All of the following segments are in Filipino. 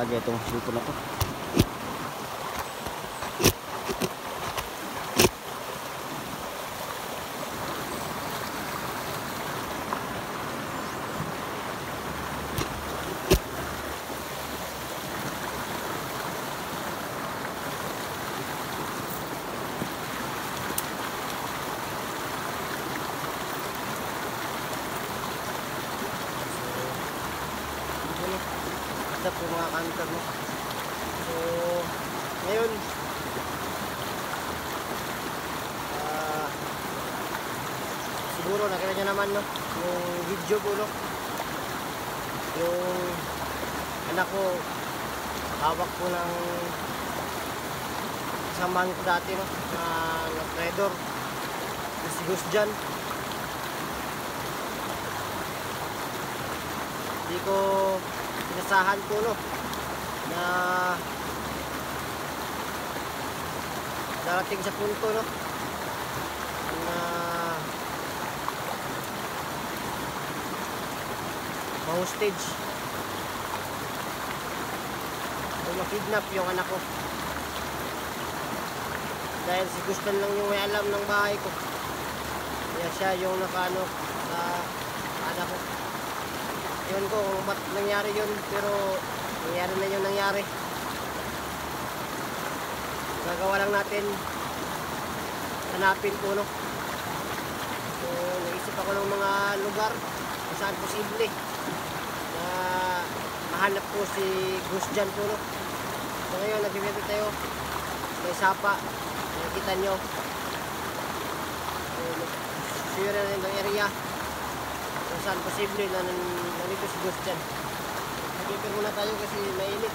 talaga itong sipon na to. Ito po mga kanter, no? So ngayon siguro nakita nyo naman, no, yung video po, no, yung anak ko hawak po ng kasamahan ko dati, no, na trader na si Gus dyan. Hindi ko pinasahan po, no, na darating sa punto, no, na ma-hostage o makidnap yung anak ko, dahil si Gustan lang yung may alam ng bahay ko, kaya siya yung nakaano sa anak ko. Yun ko kung ba't nangyari yun, pero nangyari na yung nangyari. Gagawa lang natin, hanapin po, no. So naisip ako ng mga lugar kung saan posible na mahanap po si Gus dyan po, no. So ngayon nag-video tayo, may sapa, nakikita nyo. So sure na rin ang area kung saan posible na nandito si Gus dyan. Nag-prepare muna tayo kasi mainit.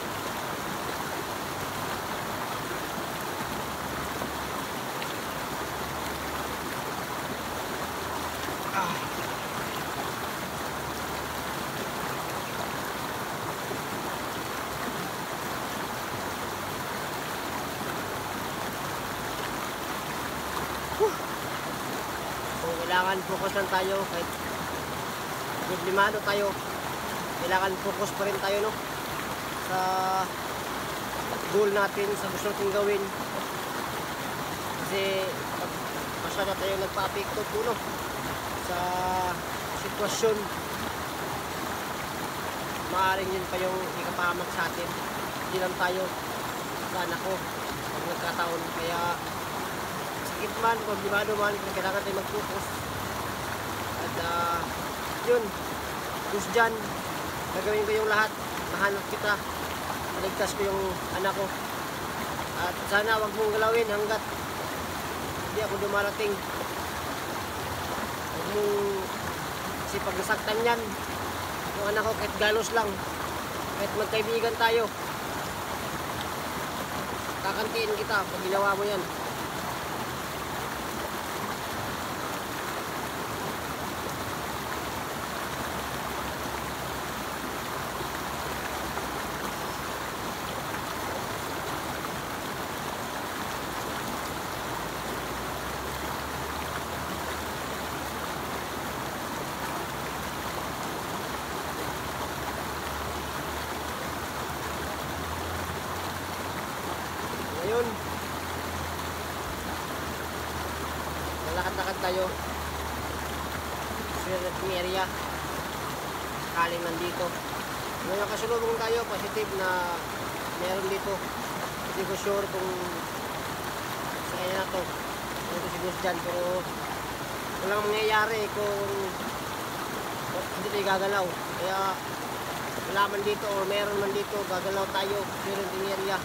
So kailangan focus lang tayo, kahit problemado tayo, kailangan focus pa rin tayo, no, sa goal natin, sa gusto natin gawin. Kasi pag masyado tayo nagpa-apekto po, no, sa sitwasyon, maaaring yun pa yung ikapahamak sa atin, hindi lang tayo sa anak ko pag nagkataon. Kaya sakit man, problemado man, kailangan tayo mag-focus. At yun, Gus dyan, gagawin ko yung lahat, mahanap kita, maligtas ko yung anak ko. At sana wag mong galawin hanggat hindi ako dumarating. Wag mong, kasi pag nasaktan yan yung anak ko, kahit galos lang, kahit magkaibigan tayo, kakantiin kita pag ginawa mo yan. Ngayon, lalakad-lakad tayo sa area sakaling nandito. Ngayon nakasulubong tayo, positive na meron dito. Hindi ko sure kung sa kanya na to, ito si Gus dyan, pero walang mangyayari kung hindi tayo gagalaw. Kaya wala man dito o meron man dito, gagalaw tayo sa area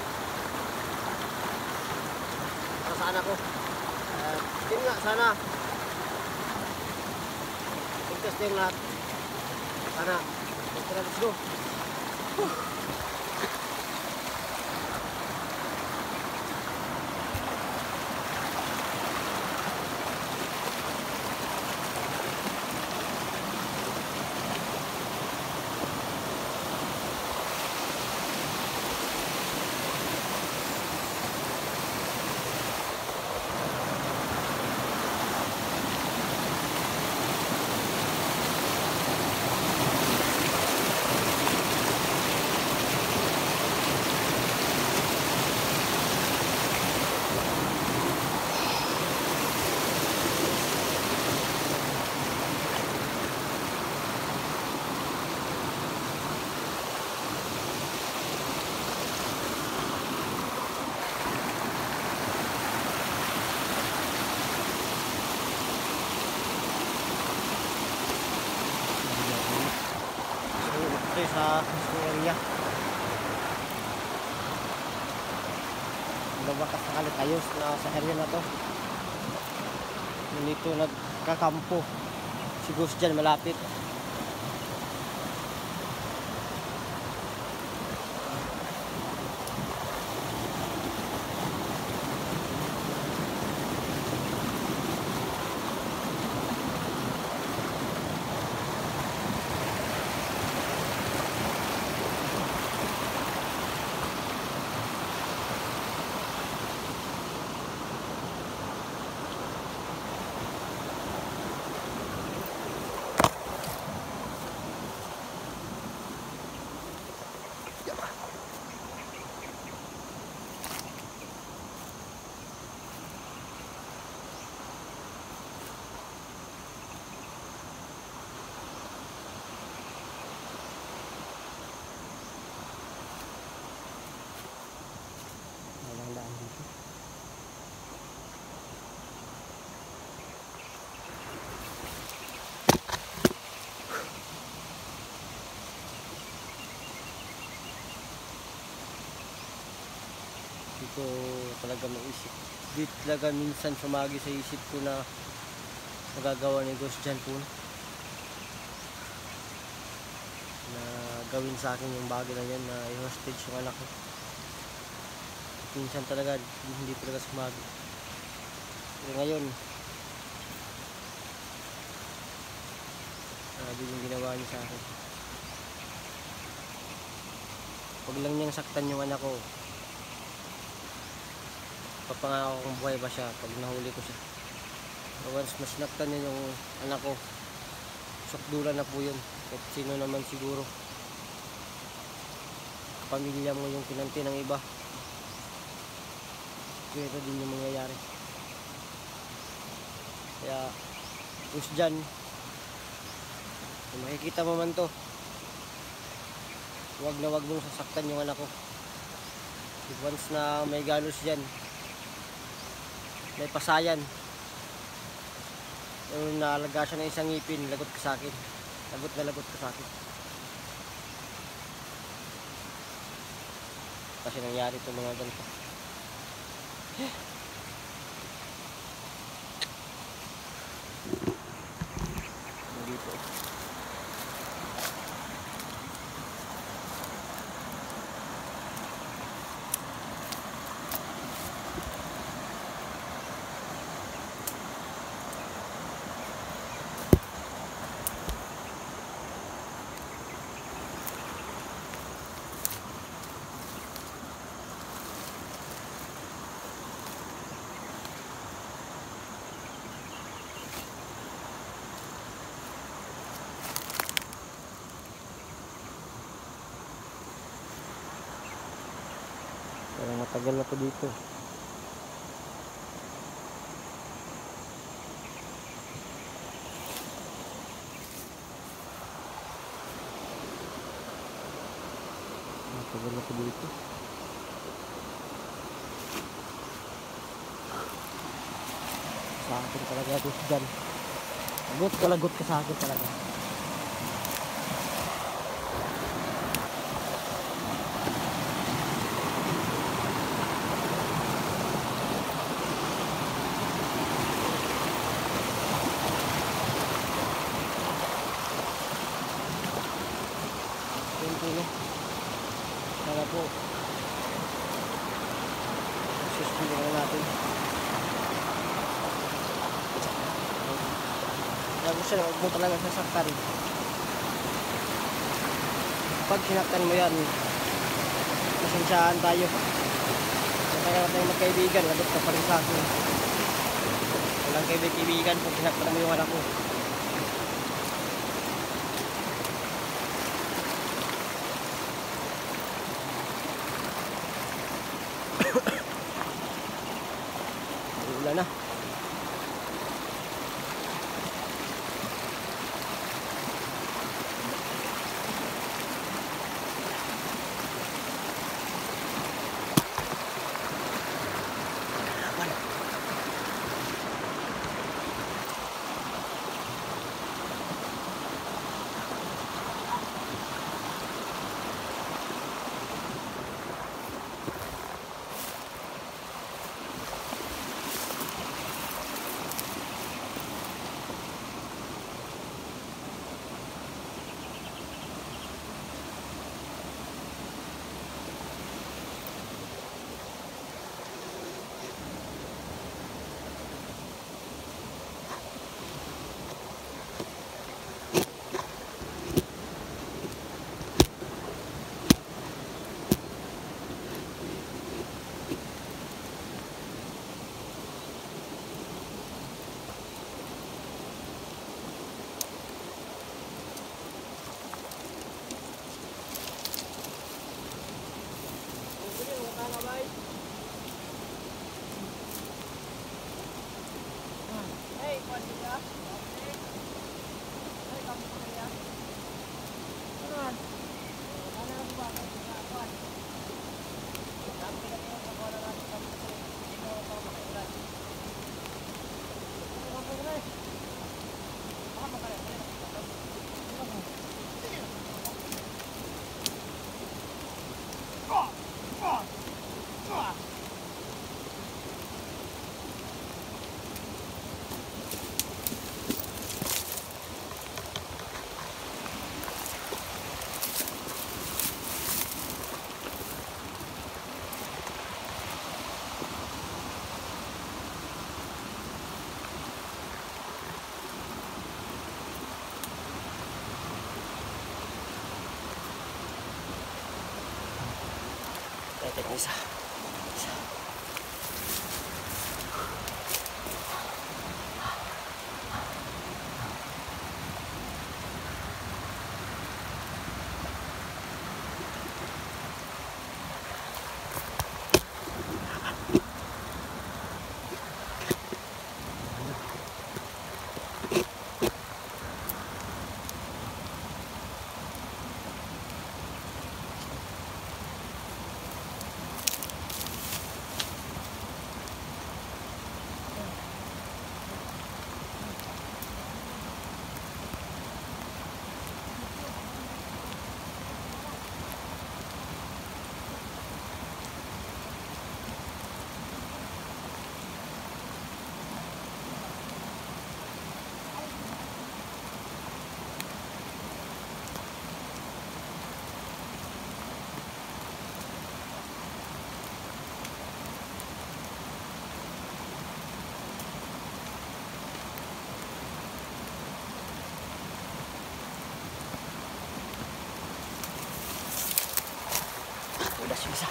sa anak ko. Yun nga, sana ligtas na yung lahat. Sana let's go. sa mismong area. Nabakas sakalit ayos na sa area na to. Nandito nagkakampo si Ghost dyan malapit. Hindi ko talaga maisip. Di talaga minsan sumagi sa isip ko na magagawa ni Ghost dyan po na gawin sa akin yung bagay na yan, na i-hostage yung anak ko. Minsan talaga hindi talaga sumagi. Pero ngayon grabe yung ginawa niya sa akin. Huwag lang niyang saktan yung anak ko. Papangako kung buhay pa siya pag nahuli ko siya. Pero once mas sinaktan niya yung anak ko, sukdulan na po yun. At sino naman siguro, pamilya mo yung kinanti ng iba, pero din yung mangyayari. Kaya Ghost dyan, kung makikita mo man to, wag mong sasaktan yung anak ko. Once na may galos dyan, may pasayan, yung naalaga siya ng isang ngipin, lagot ka sa akin. Lagot na lagot ka sa akin. Kasi nangyari itong mga ganito. Dito. Pero matagal na po dito. Matagal na po dito. Sa akin talaga Ghost dyan. Lagot ka sa akin talaga. Sana po susunod na natin. Kaya gusto na, huwag mo talaga sasaktan. Pag sinaktan mo yan, pasensyahan tayo. Kaya tayo magkaibigan, lagot ka pa rin sa akin. Walang kaibigan pag sinaktan mo yung anak ko. Wala na. Tek isa. Udah susah.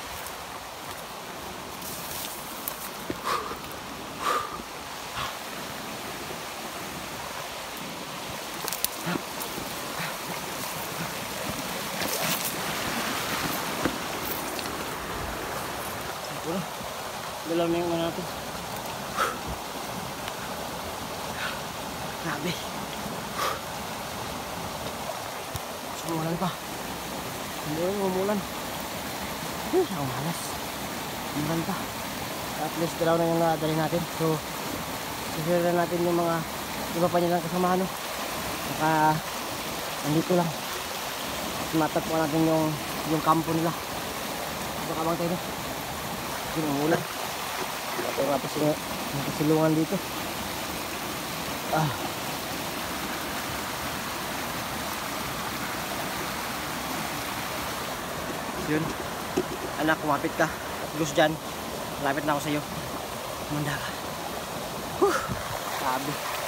Dalam yang mana tuh? Grabe. Umulan pa. Umulan. Ang malas. Umulan pa. At least dalaw na yung nadali natin. So, sisira natin yung mga iba pa nilang kasama, no? Saka, nandito lang. Matagpuan natin yung kampo nila. Baka bang tayo, no? Yung umulan. Ito nga pa silungan dito. Yun. Anak, kumapit ka. Gus dyan. Malapit na ako sa'yo. Manda ka. Sabi.